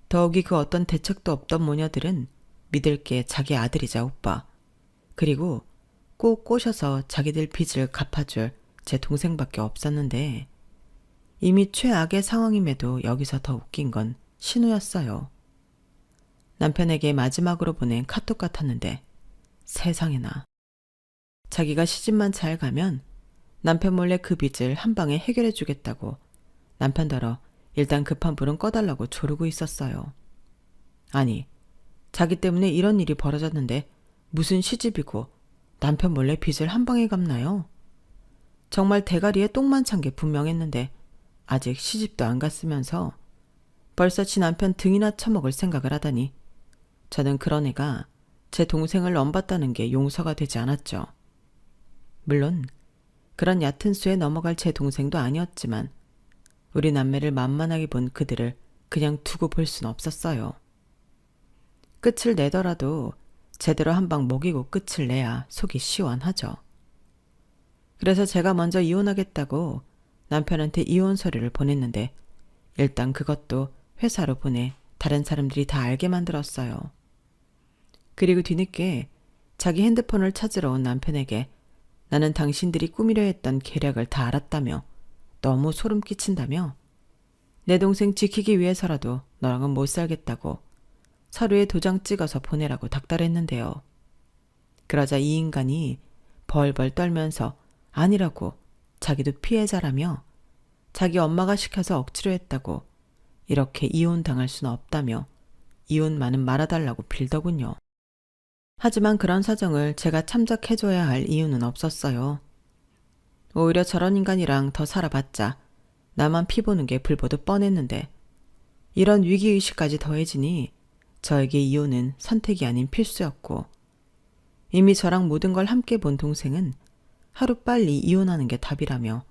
더욱이 그 어떤 대책도 없던 모녀들은 믿을 게 자기 아들이자 오빠 그리고 꼭 꼬셔서 자기들 빚을 갚아줄 제 동생밖에 없었는데 이미 최악의 상황임에도 여기서 더 웃긴 건 신우였어요. 남편에게 마지막으로 보낸 카톡 같았는데 세상에나. 자기가 시집만 잘 가면 남편 몰래 그 빚을 한 방에 해결해 주겠다고 남편더러 일단 급한 불은 꺼달라고 조르고 있었어요. 아니, 자기 때문에 이런 일이 벌어졌는데 무슨 시집이고 남편 몰래 빚을 한 방에 갚나요? 정말 대가리에 똥만 찬 게 분명했는데 아직 시집도 안 갔으면서 벌써 지 남편 등이나 쳐먹을 생각을 하다니 저는 그런 애가 제 동생을 넘봤다는 게 용서가 되지 않았죠. 물론 그런 얕은 수에 넘어갈 제 동생도 아니었지만 우리 남매를 만만하게 본 그들을 그냥 두고 볼 순 없었어요. 끝을 내더라도 제대로 한 방 먹이고 끝을 내야 속이 시원하죠. 그래서 제가 먼저 이혼하겠다고 남편한테 이혼 서류를 보냈는데 일단 그것도 회사로 보내 다른 사람들이 다 알게 만들었어요. 그리고 뒤늦게 자기 핸드폰을 찾으러 온 남편에게 나는 당신들이 꾸미려 했던 계략을 다 알았다며 너무 소름 끼친다며 내 동생 지키기 위해서라도 너랑은 못 살겠다고 서류에 도장 찍어서 보내라고 닥달했는데요. 그러자 이 인간이 벌벌 떨면서 아니라고 자기도 피해자라며 자기 엄마가 시켜서 억지로 했다고 이렇게 이혼당할 수는 없다며 이혼만은 말아달라고 빌더군요. 하지만 그런 사정을 제가 참작해줘야 할 이유는 없었어요. 오히려 저런 인간이랑 더 살아봤자 나만 피보는 게 불보듯 뻔했는데 이런 위기의식까지 더해지니 저에게 이혼은 선택이 아닌 필수였고 이미 저랑 모든 걸 함께 본 동생은 하루빨리 이혼하는 게 답이라며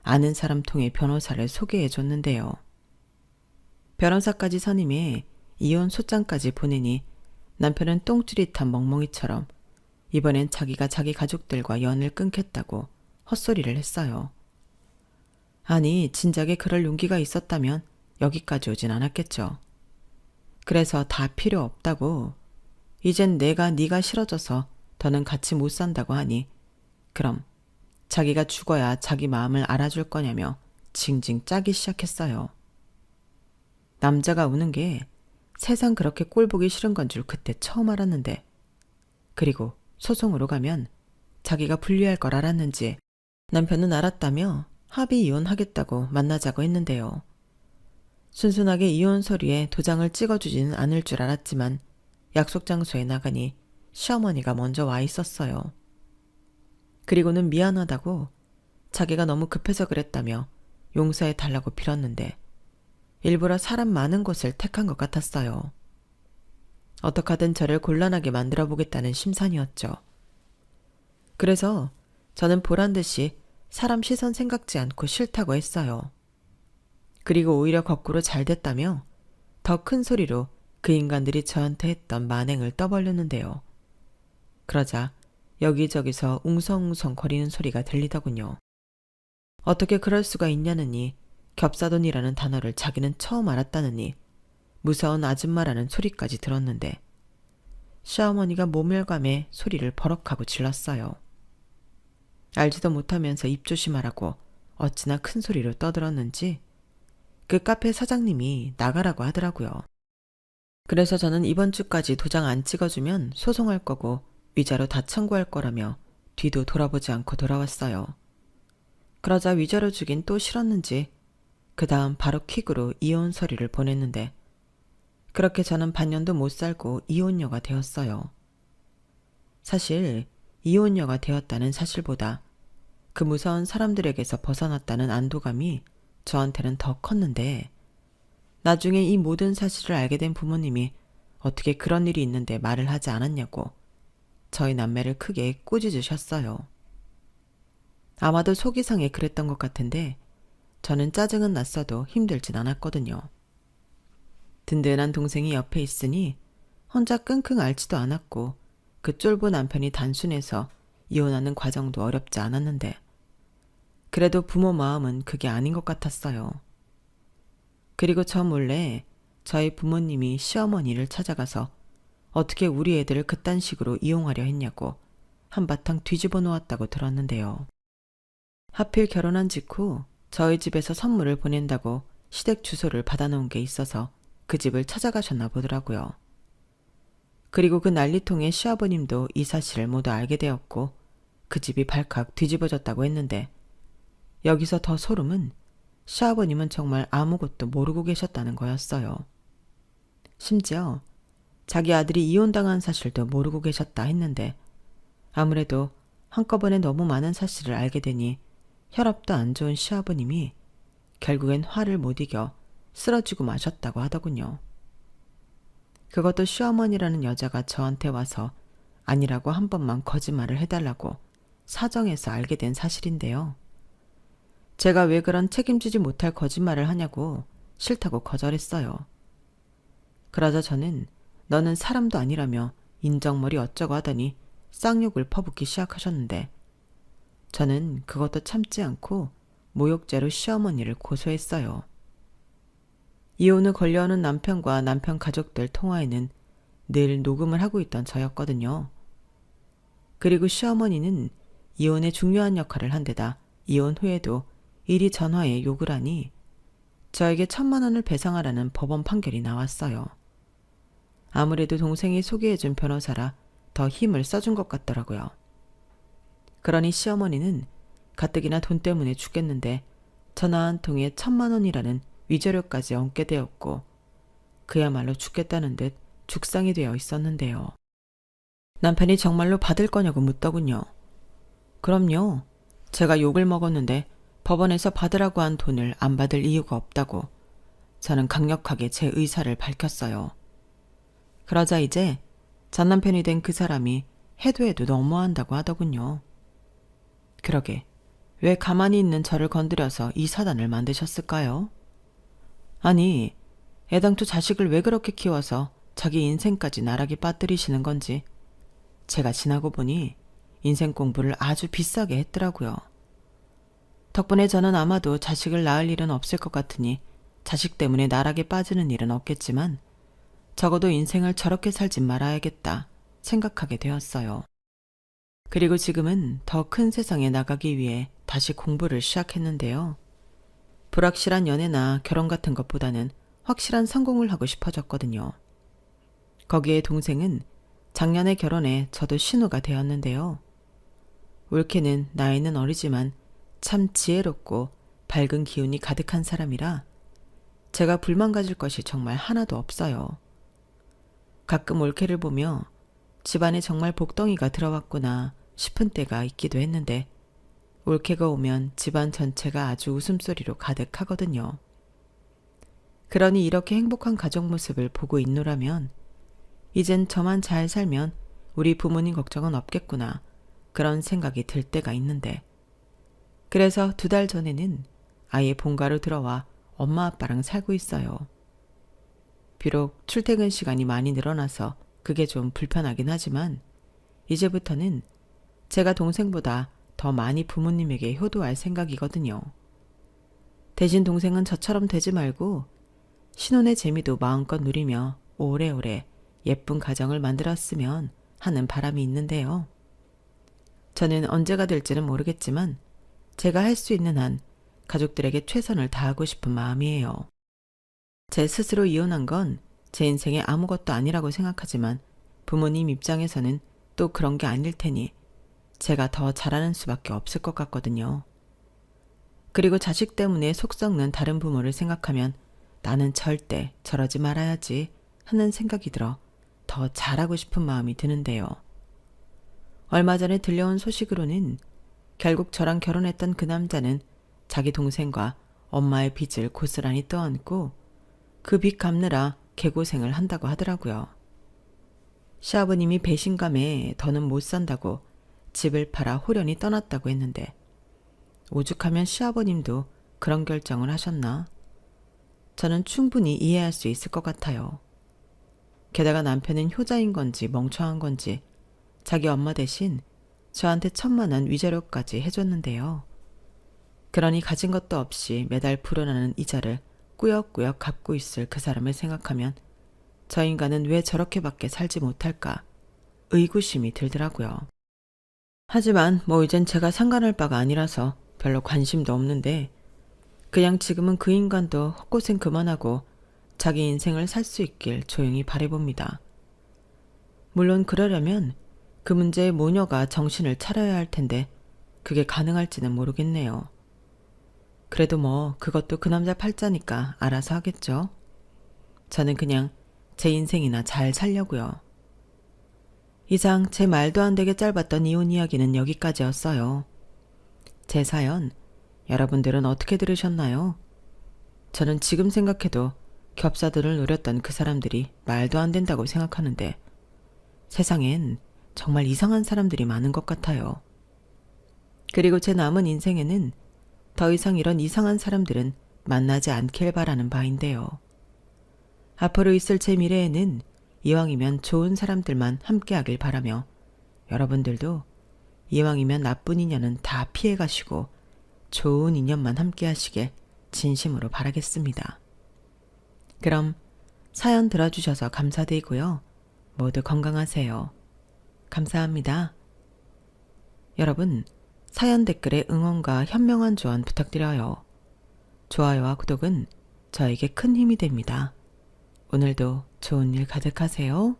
아는 사람 통해 변호사를 소개해줬는데요. 변호사까지 선임해 이혼 소장까지 보내니 남편은 똥줄이탄 멍멍이처럼 이번엔 자기가 자기 가족들과 연을 끊겠다고 헛소리를 했어요. 아니, 진작에 그럴 용기가 있었다면 여기까지 오진 않았겠죠. 그래서 다 필요 없다고 이젠 내가 네가 싫어져서 더는 같이 못 산다고 하니 그럼 자기가 죽어야 자기 마음을 알아줄 거냐며 징징 짜기 시작했어요. 남자가 우는 게 세상 그렇게 꼴보기 싫은 건 줄 그때 처음 알았는데 그리고 소송으로 가면 자기가 불리할 걸 알았는지 남편은 알았다며 합의 이혼하겠다고 만나자고 했는데요. 순순하게 이혼 서류에 도장을 찍어주지는 않을 줄 알았지만 약속 장소에 나가니 시어머니가 먼저 와 있었어요. 그리고는 미안하다고 자기가 너무 급해서 그랬다며 용서해 달라고 빌었는데 일부러 사람 많은 곳을 택한 것 같았어요. 어떡하든 저를 곤란하게 만들어 보겠다는 심산이었죠. 그래서 저는 보란듯이 사람 시선 생각지 않고 싫다고 했어요. 그리고 오히려 거꾸로 잘 됐다며 더 큰 소리로 그 인간들이 저한테 했던 만행을 떠벌렸는데요. 그러자 여기저기서 웅성웅성 거리는 소리가 들리더군요. 어떻게 그럴 수가 있냐느니 겹사돈이라는 단어를 자기는 처음 알았다느니 무서운 아줌마라는 소리까지 들었는데 시어머니가 모멸감에 소리를 버럭하고 질렀어요. 알지도 못하면서 입 조심하라고 어찌나 큰 소리로 떠들었는지 그 카페 사장님이 나가라고 하더라고요. 그래서 저는 이번 주까지 도장 안 찍어주면 소송할 거고 위자료 다 청구할 거라며 뒤도 돌아보지 않고 돌아왔어요. 그러자 위자료 주긴 또 싫었는지 그 다음 바로 퀵으로 이혼 서류를 보냈는데 그렇게 저는 반년도 못 살고 이혼녀가 되었어요. 사실 이혼녀가 되었다는 사실보다 그 무서운 사람들에게서 벗어났다는 안도감이 저한테는 더 컸는데 나중에 이 모든 사실을 알게 된 부모님이 어떻게 그런 일이 있는데 말을 하지 않았냐고 저희 남매를 크게 꾸짖으셨어요. 아마도 속이 상해 그랬던 것 같은데 저는 짜증은 났어도 힘들진 않았거든요. 든든한 동생이 옆에 있으니 혼자 끙끙 앓지도 않았고 그 쫄보 남편이 단순해서 이혼하는 과정도 어렵지 않았는데 그래도 부모 마음은 그게 아닌 것 같았어요. 그리고 저 몰래 저희 부모님이 시어머니를 찾아가서 어떻게 우리 애들을 그딴 식으로 이용하려 했냐고 한바탕 뒤집어 놓았다고 들었는데요. 하필 결혼한 직후 저희 집에서 선물을 보낸다고 시댁 주소를 받아놓은 게 있어서 그 집을 찾아가셨나 보더라고요. 그리고 그 난리통에 시아버님도 이 사실을 모두 알게 되었고 그 집이 발칵 뒤집어졌다고 했는데, 여기서 더 소름은 시아버님은 정말 아무것도 모르고 계셨다는 거였어요. 심지어 자기 아들이 이혼당한 사실도 모르고 계셨다 했는데, 아무래도 한꺼번에 너무 많은 사실을 알게 되니 혈압도 안 좋은 시아버님이 결국엔 화를 못 이겨 쓰러지고 마셨다고 하더군요. 그것도 시어머니라는 여자가 저한테 와서 아니라고 한 번만 거짓말을 해달라고 사정해서 알게 된 사실인데요. 제가 왜 그런 책임지지 못할 거짓말을 하냐고 싫다고 거절했어요. 그러자 저는 너는 사람도 아니라며 인정머리 어쩌고 하더니 쌍욕을 퍼붓기 시작하셨는데, 저는 그것도 참지 않고 모욕죄로 시어머니를 고소했어요. 이혼 후 걸려오는 남편과 남편 가족들 통화에는 늘 녹음을 하고 있던 저였거든요. 그리고 시어머니는 이혼에 중요한 역할을 한 데다 이혼 후에도 이리 전화해 욕을 하니 저에게 1,000만 원을 배상하라는 법원 판결이 나왔어요. 아무래도 동생이 소개해준 변호사라 더 힘을 써준 것 같더라고요. 그러니 시어머니는 가뜩이나 돈 때문에 죽겠는데 전화 한 통에 1,000만 원이라는 위자료까지 얹게 되었고, 그야말로 죽겠다는 듯 죽상이 되어 있었는데요. 남편이 정말로 받을 거냐고 묻더군요. 그럼요. 제가 욕을 먹었는데 법원에서 받으라고 한 돈을 안 받을 이유가 없다고 저는 강력하게 제 의사를 밝혔어요. 그러자 이제 전남편이 된 그 사람이 해도 해도 너무한다고 하더군요. 그러게 왜 가만히 있는 저를 건드려서 이 사단을 만드셨을까요? 아니, 애당초 자식을 왜 그렇게 키워서 자기 인생까지 나락에 빠뜨리시는 건지 제가 지나고 보니 인생 공부를 아주 비싸게 했더라고요. 덕분에 저는 아마도 자식을 낳을 일은 없을 것 같으니 자식 때문에 나락에 빠지는 일은 없겠지만 적어도 인생을 저렇게 살진 말아야겠다 생각하게 되었어요. 그리고 지금은 더 큰 세상에 나가기 위해 다시 공부를 시작했는데요. 불확실한 연애나 결혼 같은 것보다는 확실한 성공을 하고 싶어졌거든요. 거기에 동생은 작년에 결혼해 저도 신우가 되었는데요. 올케는 나이는 어리지만 참 지혜롭고 밝은 기운이 가득한 사람이라 제가 불만 가질 것이 정말 하나도 없어요. 가끔 올케를 보며 집안에 정말 복덩이가 들어왔구나 싶은 때가 있기도 했는데, 올케가 오면 집안 전체가 아주 웃음소리로 가득하거든요. 그러니 이렇게 행복한 가족 모습을 보고 있노라면 이젠 저만 잘 살면 우리 부모님 걱정은 없겠구나 그런 생각이 들 때가 있는데, 그래서 2달 전에는 아예 본가로 들어와 엄마 아빠랑 살고 있어요. 비록 출퇴근 시간이 많이 늘어나서 그게 좀 불편하긴 하지만 이제부터는 제가 동생보다 더 많이 부모님에게 효도할 생각이거든요. 대신 동생은 저처럼 되지 말고 신혼의 재미도 마음껏 누리며 오래오래 예쁜 가정을 만들었으면 하는 바람이 있는데요. 저는 언제가 될지는 모르겠지만 제가 할 수 있는 한 가족들에게 최선을 다하고 싶은 마음이에요. 제 스스로 이혼한 건 제 인생에 아무것도 아니라고 생각하지만 부모님 입장에서는 또 그런 게 아닐 테니 제가 더 잘하는 수밖에 없을 것 같거든요. 그리고 자식 때문에 속 썩는 다른 부모를 생각하면 나는 절대 저러지 말아야지 하는 생각이 들어 더 잘하고 싶은 마음이 드는데요. 얼마 전에 들려온 소식으로는 결국 저랑 결혼했던 그 남자는 자기 동생과 엄마의 빚을 고스란히 떠안고 그 빚 갚느라 개고생을 한다고 하더라고요. 시아버님이 배신감에 더는 못 산다고 집을 팔아 호련히 떠났다고 했는데, 오죽하면 시아버님도 그런 결정을 하셨나? 저는 충분히 이해할 수 있을 것 같아요. 게다가 남편은 효자인 건지 멍청한 건지 자기 엄마 대신 저한테 1,000만 원 위자료까지 해줬는데요. 그러니 가진 것도 없이 매달 불어나는 이자를 꾸역꾸역 갚고 있을 그 사람을 생각하면 저 인간은 왜 저렇게밖에 살지 못할까 의구심이 들더라고요. 하지만 뭐 이젠 제가 상관할 바가 아니라서 별로 관심도 없는데, 그냥 지금은 그 인간도 헛고생 그만하고 자기 인생을 살 수 있길 조용히 바라봅니다. 물론 그러려면 그 문제의 모녀가 정신을 차려야 할 텐데 그게 가능할지는 모르겠네요. 그래도 뭐 그것도 그 남자 팔자니까 알아서 하겠죠. 저는 그냥 제 인생이나 잘 살려고요. 이상 제 말도 안 되게 짧았던 이혼 이야기는 여기까지였어요. 제 사연 여러분들은 어떻게 들으셨나요? 저는 지금 생각해도 겹사들을 노렸던 그 사람들이 말도 안 된다고 생각하는데 세상엔 정말 이상한 사람들이 많은 것 같아요. 그리고 제 남은 인생에는 더 이상 이런 이상한 사람들은 만나지 않길 바라는 바인데요. 앞으로 있을 제 미래에는 이왕이면 좋은 사람들만 함께하길 바라며 여러분들도 이왕이면 나쁜 인연은 다 피해가시고 좋은 인연만 함께하시길 진심으로 바라겠습니다. 그럼 사연 들어주셔서 감사드리고요. 모두 건강하세요. 감사합니다. 여러분, 사연 댓글에 응원과 현명한 조언 부탁드려요. 좋아요와 구독은 저에게 큰 힘이 됩니다. 오늘도 좋은 일 가득하세요.